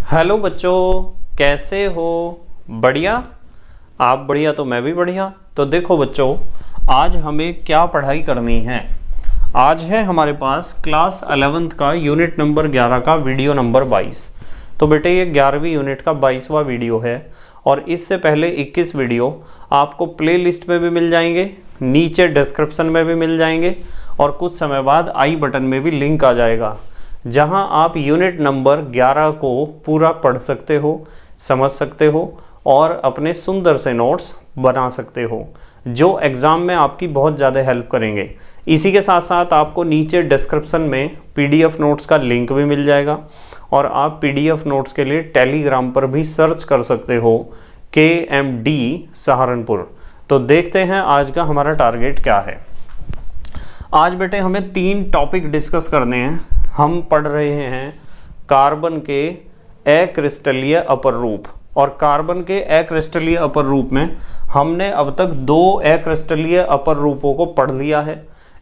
Hello बच्चों, कैसे हो? बढ़िया। आप बढ़िया तो मैं भी बढ़िया। तो देखो बच्चों, आज हमें क्या पढ़ाई करनी है। आज है हमारे पास क्लास 11th का यूनिट नंबर 11 का वीडियो नंबर 22। तो बेटे ये 11वीं यूनिट का 22वां वीडियो है और इससे पहले 21 वीडियो आपको प्ले लिस्ट में भी मिल जाएंगे, नीचे डिस्क्रिप्शन में भी मिल जाएंगे और कुछ समय बाद आई बटन में भी लिंक आ जाएगा, जहां आप यूनिट नंबर 11 को पूरा पढ़ सकते हो, समझ सकते हो और अपने सुंदर से नोट्स बना सकते हो, जो एग्ज़ाम में आपकी बहुत ज़्यादा हेल्प करेंगे। इसी के साथ साथ आपको नीचे डिस्क्रिप्शन में पीडीएफ नोट्स का लिंक भी मिल जाएगा और आप पीडीएफ नोट्स के लिए टेलीग्राम पर भी सर्च कर सकते हो KMD सहारनपुर। तो देखते हैं आज का हमारा टारगेट क्या है। आज बेटे हमें 3 टॉपिक डिस्कस करने हैं। हम पढ़ रहे हैं कार्बन के अक्रिस्टलीय अपर रूप, और कार्बन के अक्रिस्टलीय अपर रूप में हमने अब तक 2 अक्रिस्टलीय अपर रूपों को पढ़ लिया है।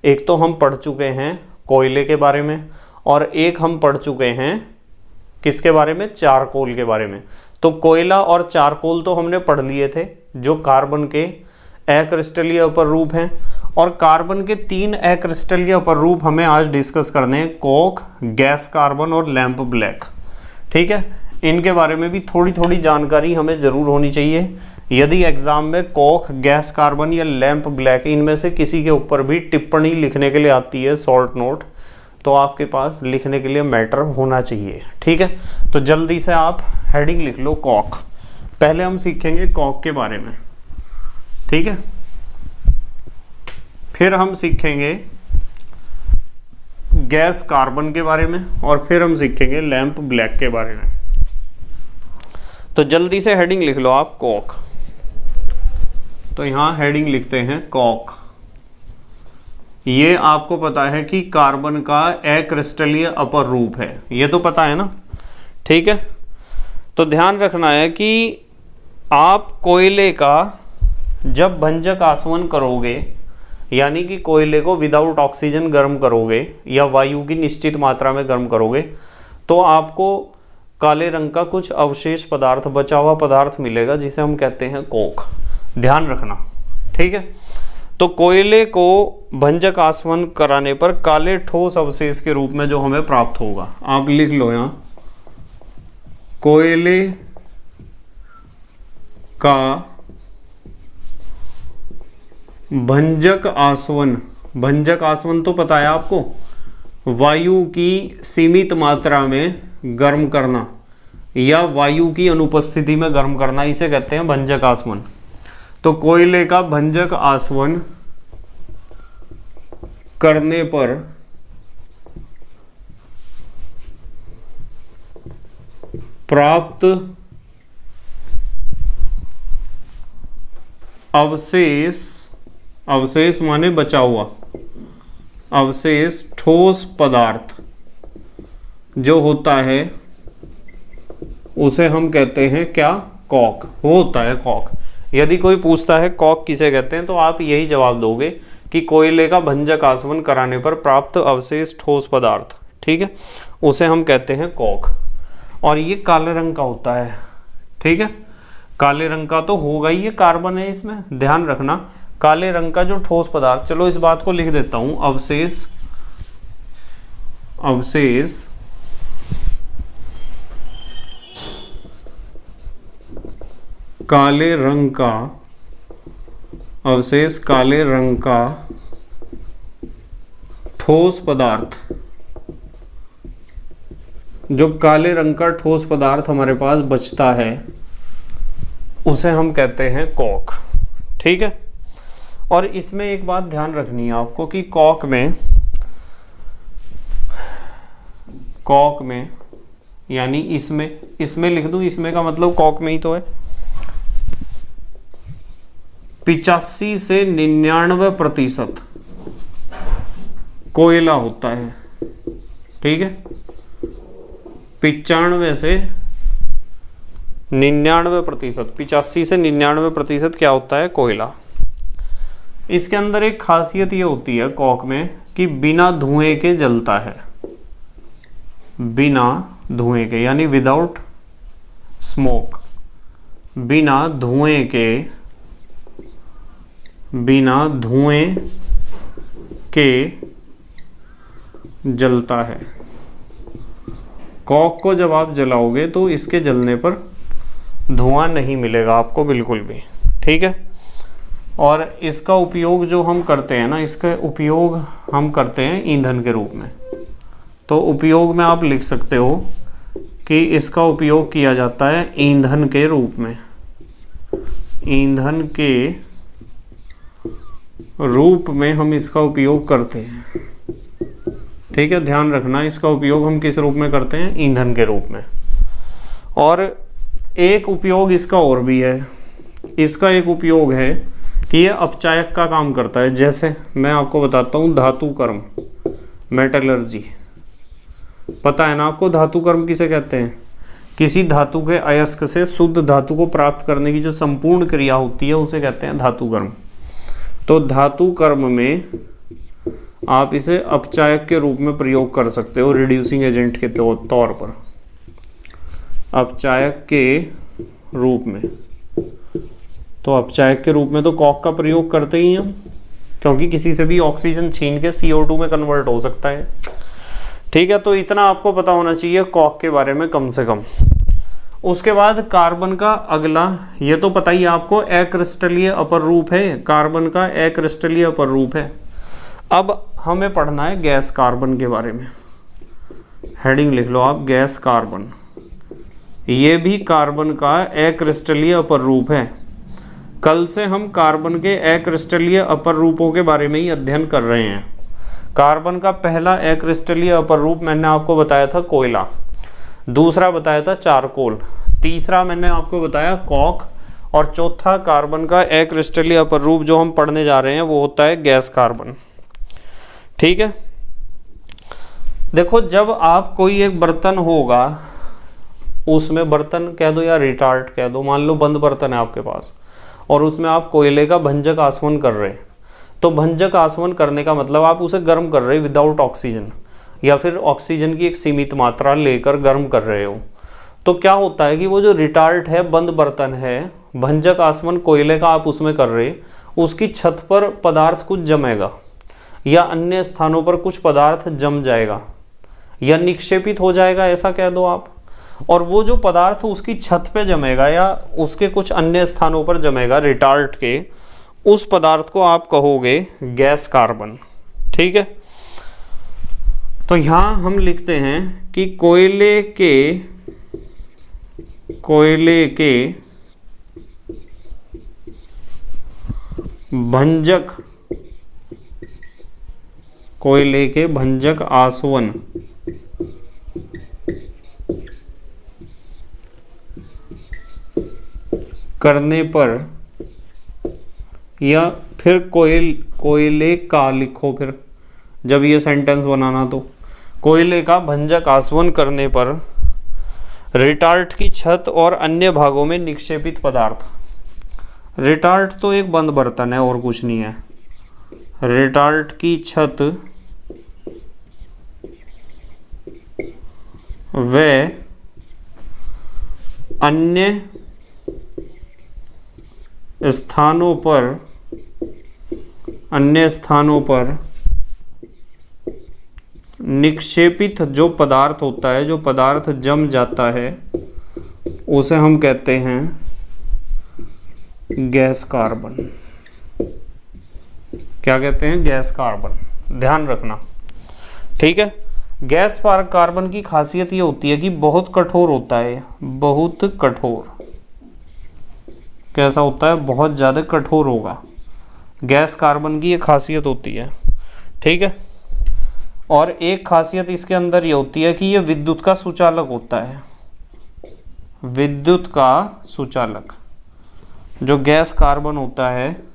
एक तो हम पढ़ चुके हैं कोयले के बारे में और एक हम पढ़ चुके हैं किसके बारे में, चारकोल के बारे में। तो कोयला और चारकोल तो हमने पढ़ लिए थे, जो कार्बन के अक्रिस्टलीय अपर रूप हैं। और कार्बन के 3 अक्रिस्टलीय अपर रूप हमें आज डिस्कस करने हैं, कोक, गैस कार्बन और लैंप ब्लैक। ठीक है, इनके बारे में भी थोड़ी थोड़ी जानकारी हमें ज़रूर होनी चाहिए। यदि एग्जाम में कोक, गैस कार्बन या लैंप ब्लैक इनमें से किसी के ऊपर भी टिप्पणी लिखने के लिए आती है, शॉर्ट नोट, तो आपके पास लिखने के लिए मैटर होना चाहिए। ठीक है, तो जल्दी से आप हेडिंग लिख लो, कोक। पहले हम सीखेंगे कोक के बारे में, ठीक है। फिर हम सीखेंगे गैस कार्बन के बारे में और फिर हम सीखेंगे लैंप ब्लैक के बारे में। तो जल्दी से हेडिंग लिख लो आप, कोक। तो यहां हेडिंग लिखते हैं कोक। ये आपको पता है कि कार्बन का अक्रिस्टलीय अपर रूप है, ये तो पता है ना। ठीक है, तो ध्यान रखना है कि आप कोयले का जब भंजक आसवन करोगे, यानी कि कोयले को विदाउट ऑक्सीजन गर्म करोगे या वायु की निश्चित मात्रा में गर्म करोगे, तो आपको काले रंग का कुछ अवशेष पदार्थ, बचा हुआ पदार्थ मिलेगा, जिसे हम कहते हैं कोक। ध्यान रखना, ठीक है। तो कोयले को भंजक आसवन कराने पर काले ठोस अवशेष के रूप में जो हमें प्राप्त होगा, आप लिख लो यहां, कोयले का भंजक आसवन। भंजक आसवन तो पता है आपको, वायु की सीमित मात्रा में गर्म करना या वायु की अनुपस्थिति में गर्म करना, इसे कहते हैं भंजक आसवन। तो कोयले का भंजक आसवन करने पर प्राप्त अवशेष, अवशेष माने बचा हुआ अवशेष, ठोस पदार्थ जो होता है उसे हम कहते हैं क्या, कोक। वो होता है कोक। यदि कोई पूछता है कोक किसे कहते हैं, तो आप यही जवाब दोगे कि कोयले का भंजक आसवन कराने पर प्राप्त अवशेष ठोस पदार्थ, ठीक है, उसे हम कहते हैं कोक। और ये काले रंग का होता है, ठीक है। काले रंग का तो होगा ही, ये कार्बन है इसमें, ध्यान रखना। काले रंग का जो ठोस पदार्थ, चलो इस बात को लिख देता हूं, अवशेष, अवशेष काले रंग का, अवशेष काले रंग का ठोस पदार्थ, जो काले रंग का ठोस पदार्थ हमारे पास बचता है, उसे हम कहते हैं कोक। ठीक है, और इसमें एक बात ध्यान रखनी है आपको कि कोक में यानी इसमें लिख दूं, इसमें का मतलब कोक में ही तो है, 85 से 99% कोयला होता है। ठीक है, 95 से 99%, 85 से 99% क्या होता है, कोयला। इसके अंदर एक खासियत ये होती है कोक में कि बिना धुएं के जलता है, बिना धुएं के, यानी विदाउट स्मोक, बिना धुएं के जलता है। कॉक को जब आप जलाओगे तो इसके जलने पर धुआं नहीं मिलेगा आपको बिल्कुल भी, ठीक है। और इसका उपयोग जो हम करते हैं ना, इसका उपयोग हम करते हैं ईंधन के रूप में। तो उपयोग में आप लिख सकते हो कि इसका उपयोग किया जाता है ईंधन के रूप में, ईंधन के रूप में हम इसका उपयोग करते हैं, ठीक है। ध्यान रखना, इसका उपयोग हम किस रूप में करते हैं? ईंधन के रूप में। और एक उपयोग इसका और भी है, इसका एक उपयोग है कि ये अपचायक का काम करता है। जैसे मैं आपको बताता हूँ धातु कर्म, मेटलर्जी, पता है ना आपको धातु कर्म किसे कहते हैं? किसी धातु के अयस्क से शुद्ध धातु को प्राप्त करने की जो संपूर्ण क्रिया होती है उसे कहते हैं धातु कर्म। तो धातु कर्म में आप इसे अपचायक के रूप में प्रयोग कर सकते हो, रिड्यूसिंग एजेंट के तौर पर, अपचायक के रूप में। तो अपचायक के रूप में तो कॉक का प्रयोग करते ही हम, क्योंकि किसी से भी ऑक्सीजन छीन के CO2 में कन्वर्ट हो सकता है, ठीक है। तो इतना आपको पता होना चाहिए कॉक के बारे में कम से कम। उसके बाद कार्बन का अगला, ये तो पता ही आपको, अक्रिस्टलीय अपर रूप है, कार्बन का अक्रिस्टलीय अपर रूप है। अब हमें पढ़ना है गैस कार्बन के बारे में। हेडिंग लिख लो आप, गैस कार्बन। ये भी कार्बन का अक्रिस्टलीय अपर रूप है। कल से हम कार्बन के अक्रिस्टलीय अपर रूपों के बारे में ही अध्ययन कर रहे हैं। कार्बन का पहला अक्रिस्टलीय अपर रूप मैंने आपको बताया था कोयला, दूसरा बताया था चारकोल, तीसरा मैंने आपको बताया कॉक, और चौथा कार्बन का अक्रिस्टलीय अपर रूप जो हम पढ़ने जा रहे हैं वो होता है गैस कार्बन, ठीक है। देखो, जब आप कोई एक बर्तन होगा, उसमें बर्तन कह दो या रिटार्ट कह दो, मान लो बंद बर्तन है आपके पास और उसमें आप कोयले का भंजक आसवन कर रहे हैं, तो भंजक आसवन करने का मतलब आप उसे गर्म कर रहे हैं विदाउट ऑक्सीजन, या फिर ऑक्सीजन की एक सीमित मात्रा लेकर गर्म कर रहे हो। तो क्या होता है कि वो जो रिटार्ट है, बंद बर्तन है, भंजक आसवन कोयले का आप उसमें कर रहे, उसकी छत पर पदार्थ कुछ जमेगा या अन्य स्थानों पर कुछ पदार्थ जम जाएगा या निक्षेपित हो जाएगा, ऐसा कह दो आप। और वो जो पदार्थ उसकी छत पे जमेगा या उसके कुछ अन्य स्थानों पर जमेगा रिटार्ट के, उस पदार्थ को आप कहोगे गैस कार्बन, ठीक है। तो यहां हम लिखते हैं कि कोयले के भंजक, कोयले के भंजक आसवन करने पर, या फिर कोयले का लिखो, फिर जब ये सेंटेंस बनाना तो कोयले का भंजक आसवन करने पर रिटार्ट की छत और अन्य भागों में निक्षेपित पदार्थ, रिटार्ट तो एक बंद बर्तन है और कुछ नहीं है, रिटार्ट की छत व अन्य स्थानों पर निक्षेपित जो पदार्थ होता है, जो पदार्थ जम जाता है, उसे हम कहते हैं गैस कार्बन। क्या कहते हैं? Gas carbon. ध्यान रखना, ठीक है। गैस कार्बन की खासियत ये होती है कि बहुत कठोर होता है, बहुत कठोर। कैसा होता है? बहुत ज़्यादा कठोर होगा। गैस कार्बन की ये खासियत होती है, ठीक है। और एक खासियत इसके अंदर ये होती है कि ये विद्युत का सुचालक होता है, विद्युत का सुचालक। जो गैस कार्बन होता है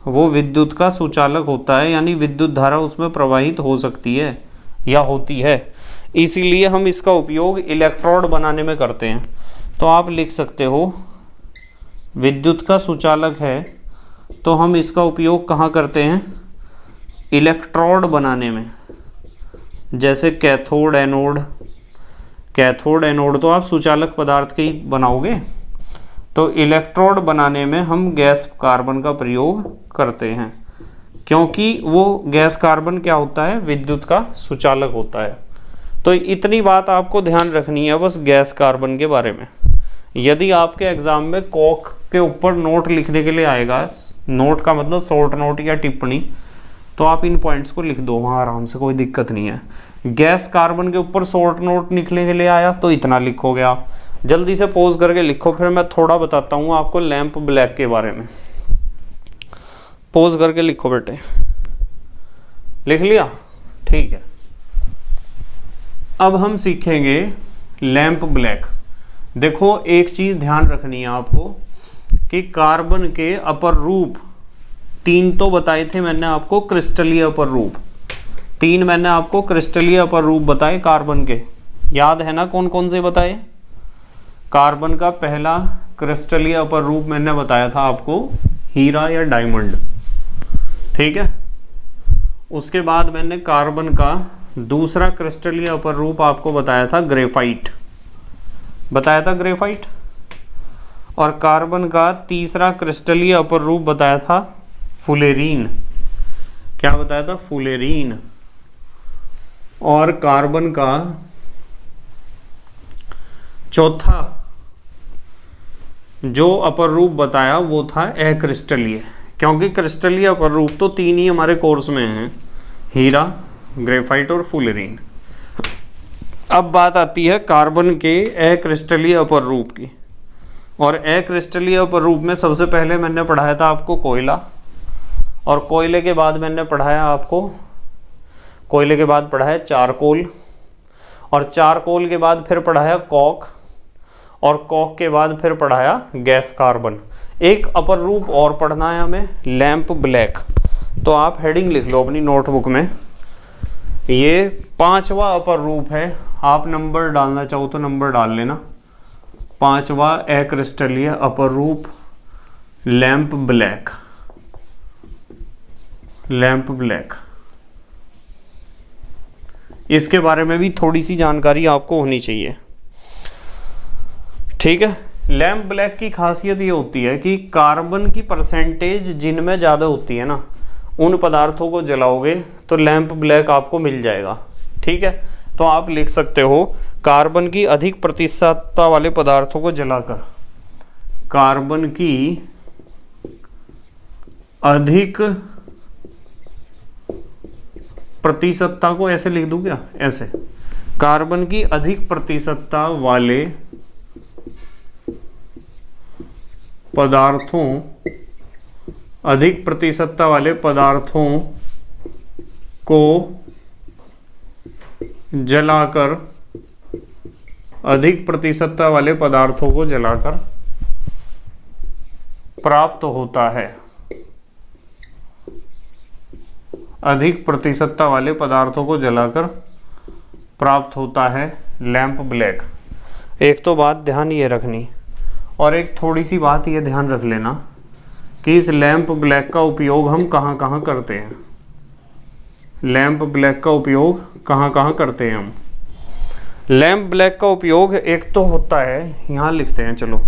वो विद्युत का सुचालक होता है, यानी विद्युत धारा उसमें प्रवाहित हो सकती है या होती है, इसीलिए हम इसका उपयोग इलेक्ट्रोड बनाने में करते हैं। तो आप लिख सकते हो विद्युत का सुचालक है, तो हम इसका उपयोग कहाँ करते हैं? इलेक्ट्रोड बनाने में, जैसे कैथोड, एनोड, कैथोड एनोड तो आप सुचालक पदार्थ के ही बनाओगे। तो इलेक्ट्रोड बनाने में हम गैस कार्बन का प्रयोग करते हैं, क्योंकि वो गैस कार्बन क्या होता है, विद्युत का सुचालक होता है। तो इतनी बात आपको ध्यान रखनी है बस गैस कार्बन के बारे में। यदि आपके एग्जाम में कॉक के ऊपर नोट लिखने के लिए आएगा, नोट का मतलब शॉर्ट नोट या टिप्पणी, तो आप इन पॉइंट्स को लिख दो वहाँ आराम से, कोई दिक्कत नहीं है। गैस कार्बन के ऊपर शॉर्ट नोट लिखने के लिए आया तो इतना लिखोगे आप। जल्दी से पॉज करके लिखो, फिर मैं थोड़ा बताता हूँ आपको लैंप ब्लैक के बारे में। पॉज करके लिखो बेटे, लिख लिया? ठीक है। अब हम सीखेंगे लैंप ब्लैक। देखो एक चीज ध्यान रखनी है आपको कि कार्बन के अपर रूप 3 तो बताए थे मैंने आपको, क्रिस्टलीय अपर रूप 3 मैंने आपको क्रिस्टलीय अपर रूप बताए कार्बन के, याद है ना कौन कौन से बताए? कार्बन का पहला क्रिस्टलीय अपर रूप मैंने बताया था आपको हीरा या डायमंड, ठीक है। उसके बाद मैंने कार्बन का दूसरा क्रिस्टलीय अपर रूप आपको बताया था ग्रेफाइट, बताया था ग्रेफाइट। और कार्बन का तीसरा क्रिस्टलीय अपर रूप बताया था फुलेरीन, क्या बताया था? फुलेरीन। और कार्बन का चौथा जो अपर रूप बताया वो था अक्रिस्टलीय, क्योंकि क्रिस्टलीय अपर रूप तो 3 ही हमारे कोर्स में हैं, हीरा, ग्रेफाइट और फुलेरीन। अब बात आती है कार्बन के अक्रिस्टलीय अपर रूप की। और अक्रिस्टलीय अपर रूप में सबसे पहले मैंने पढ़ाया था आपको कोयला, और कोयले के बाद मैंने पढ़ाया आपको, कोयले के बाद पढ़ाया चारकोल, और चारकोल के बाद फिर पढ़ाया कॉक, और कॉक के बाद फिर पढ़ाया गैस कार्बन। एक अपर रूप और पढ़ना है हमें, लैंप ब्लैक। तो आप हेडिंग लिख लो अपनी नोटबुक में, ये 5वां अपर रूप है। आप नंबर डालना चाहो तो नंबर डाल लेना। 5वां अक्रिस्टलीय अपर रूप लैंप ब्लैक, लैंप ब्लैक। इसके बारे में भी थोड़ी सी जानकारी आपको होनी चाहिए, ठीक है। लैंप ब्लैक की खासियत ये होती है कि कार्बन की परसेंटेज जिनमें ज़्यादा होती है ना, उन पदार्थों को जलाओगे तो लैंप ब्लैक आपको मिल जाएगा, ठीक है। तो आप लिख सकते हो कार्बन की अधिक प्रतिशतता वाले पदार्थों को जलाकर, कार्बन की अधिक प्रतिशतता को ऐसे लिख दूं क्या, ऐसे, कार्बन की अधिक प्रतिशतता वाले पदार्थों, अधिक प्रतिशतता वाले पदार्थों को जलाकर, अधिक प्रतिशतता वाले पदार्थों को जलाकर प्राप्त होता है, अधिक प्रतिशतता वाले पदार्थों को जलाकर प्राप्त होता है लैंप ब्लैक। एक तो बात ध्यान ये रखनी, और एक थोड़ी सी बात ये ध्यान रख लेना कि इस लैंप ब्लैक का उपयोग हम कहाँ कहाँ करते हैं। लैंप ब्लैक का उपयोग कहाँ कहाँ करते हैं हम? लैंप ब्लैक का उपयोग एक तो होता है, यहाँ लिखते हैं चलो,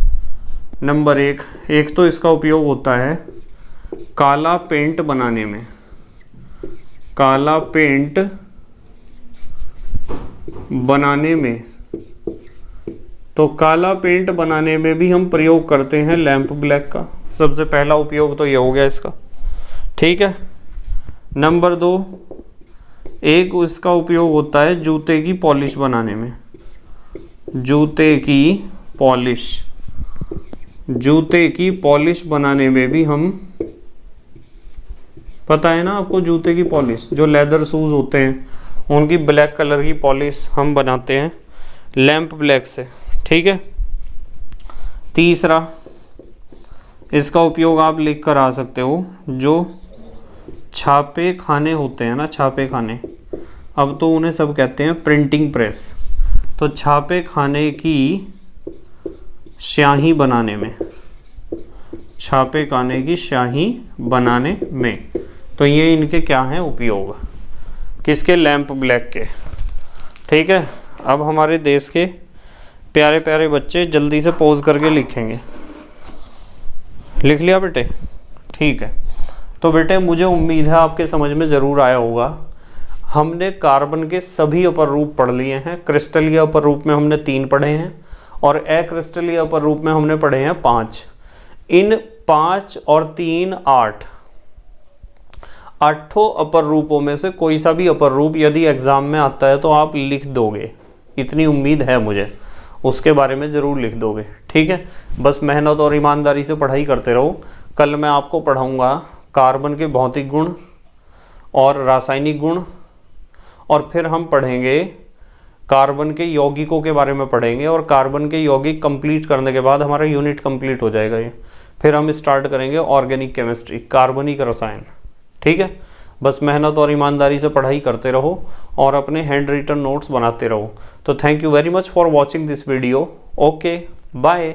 नंबर 1, एक तो इसका उपयोग होता है काला पेंट बनाने में, काला पेंट बनाने में। तो काला पेंट बनाने में भी हम प्रयोग करते हैं लैंप ब्लैक का, सबसे पहला उपयोग तो ये हो गया इसका, ठीक है। नंबर 2, एक इसका उपयोग होता है जूते की पॉलिश बनाने में, जूते की पॉलिश, जूते की पॉलिश बनाने में भी हम, पता है ना आपको जूते की पॉलिश, जो लेदर शूज होते हैं उनकी ब्लैक कलर की पॉलिश हम बनाते हैं लैंप ब्लैक से, ठीक है। तीसरा, इसका उपयोग आप लिख कर आ सकते हो, जो छापे खाने होते हैं ना, छापे खाने, अब तो उन्हें सब कहते हैं प्रिंटिंग प्रेस, तो छापे खाने की स्याही बनाने में, छापे खाने की स्याही बनाने में, तो ये इनके क्या हैं उपयोग, किसके? लैंप ब्लैक के, ठीक है। अब हमारे देश के प्यारे प्यारे बच्चे जल्दी से पॉज करके लिखेंगे। लिख लिया बेटे? ठीक है। तो बेटे मुझे उम्मीद है आपके समझ में ज़रूर आया होगा। हमने कार्बन के सभी अपर रूप पढ़ लिए हैं। क्रिस्टलीय अपर रूप में हमने 3 पढ़े हैं और अक्रिस्टलीय अपर रूप में हमने पढ़े हैं 5। इन 5 और 3 8 आठों अपर रूपों में से कोई सा भी अपर रूप यदि एग्जाम में आता है तो आप लिख दोगे, इतनी उम्मीद है मुझे। उसके बारे में ज़रूर लिख दोगे, ठीक है। बस मेहनत और ईमानदारी से पढ़ाई करते रहो। कल मैं आपको पढ़ाऊँगा कार्बन के भौतिक गुण और रासायनिक गुण, और फिर हम पढ़ेंगे कार्बन के यौगिकों के बारे में पढ़ेंगे, और कार्बन के यौगिक कंप्लीट करने के बाद हमारा यूनिट कंप्लीट हो जाएगा ये। फिर हम स्टार्ट करेंगे ऑर्गेनिक केमिस्ट्री, कार्बनिक रसायन, ठीक है। बस मेहनत और ईमानदारी से पढ़ाई करते रहो और अपने हैंड रिटन नोट्स बनाते रहो। तो thank you very much for watching this video. Okay, bye.